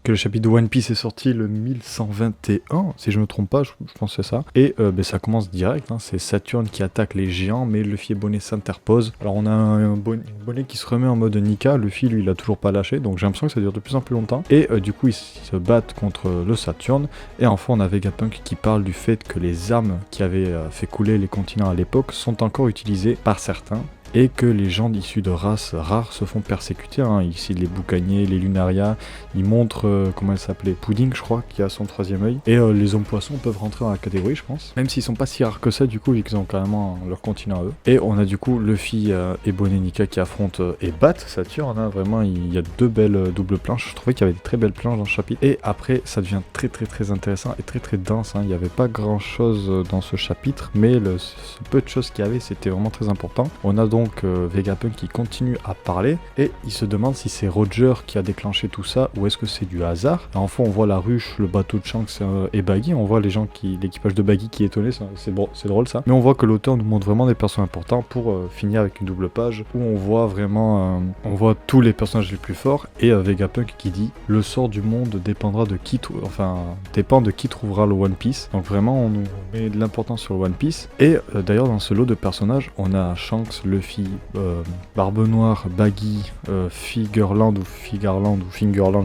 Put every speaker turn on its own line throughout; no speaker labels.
que le chapitre de One Piece est sorti le 1121, si je me trompe pas, je pense que c'est ça. Et ça commence direct, hein, c'est Saturne qui attaque les géants, mais Luffy et Bonnet s'interposent. Alors on a un Bonnet qui se remet en mode Nika, Luffy lui il a toujours pas lâché, donc j'ai l'impression que ça dure de plus en plus longtemps. Et du coup ils se battent contre le Saturne. Et enfin on a Vegapunk qui parle du fait que les armes qui avaient fait couler les continents à l'époque sont encore utilisées par certains. Et que les gens issus de races rares se font persécuter, hein. Ici les boucaniers, les lunaria, ils montrent, comment elle s'appelait, Pudding je crois, qui a son troisième œil. Et les hommes poissons peuvent rentrer dans la catégorie je pense, même s'ils sont pas si rares que ça du coup, vu qu'ils ont carrément leur continent à eux. Et on a du coup Luffy et Bonnet Nika qui affrontent et battent Saturne, hein. Vraiment il y a deux belles doubles planches, je trouvais qu'il y avait des très belles planches dans le chapitre. Et après ça devient très intéressant et très dense, hein. Il n'y avait pas grand chose dans ce chapitre, mais ce peu de choses qu'il y avait c'était vraiment très important. On a donc Vegapunk qui continue à parler et il se demande si c'est Roger qui a déclenché tout ça ou est-ce que c'est du hasard. Et enfin on voit la ruche, le bateau de Shanks et Baggy, on voit les gens l'équipage de Baggy qui est étonné, c'est drôle ça. Mais on voit que l'auteur nous montre vraiment des personnages importants pour finir avec une double page où on voit vraiment on voit tous les personnages les plus forts et Vegapunk qui dit le sort du monde dépendra de qui dépend de qui trouvera le One Piece. Donc vraiment on nous met de l'importance sur le One Piece. Et d'ailleurs dans ce lot de personnages on a Shanks, Luffy, Barbe Noire, Baggy, Fingerland,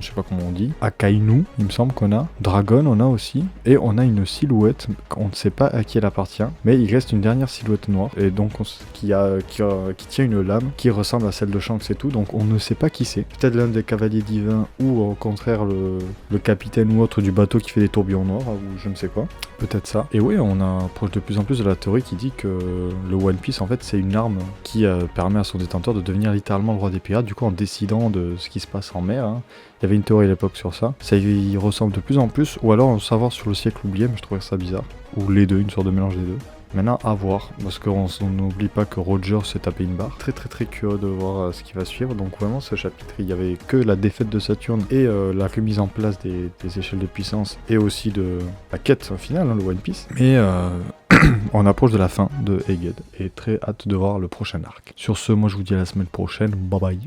je sais pas comment on dit, Akainu, il me semble qu'on a, Dragon on a aussi, et on a une silhouette, on ne sait pas à qui elle appartient, mais il reste une dernière silhouette noire, et donc qui tient une lame qui ressemble à celle de Shanks et tout, donc on ne sait pas qui c'est, peut-être l'un des cavaliers divins, ou au contraire le capitaine ou autre du bateau qui fait des tourbillons noirs, ou je ne sais quoi, peut-être ça. Et oui, on approche de plus en plus de la théorie qui dit que le One Piece en fait c'est une arme qui permet à son détenteur de devenir littéralement le roi des pirates, du coup en décidant de ce qui se passe en mer, hein. Il y avait une théorie à l'époque sur ça, ça y ressemble de plus en plus, ou alors en savoir sur le siècle oublié, mais je trouvais ça bizarre, ou les deux, une sorte de mélange des deux. Maintenant à voir, parce qu'on n'oublie pas que Roger s'est tapé une barre. Très curieux de voir ce qui va suivre, donc vraiment ce chapitre il y avait que la défaite de Saturne et la remise en place des échelles de puissance et aussi de la quête finale, hein, le One Piece. Mais on approche de la fin de Egghead et très hâte de voir le prochain arc. Sur ce, moi je vous dis à la semaine prochaine, bye bye.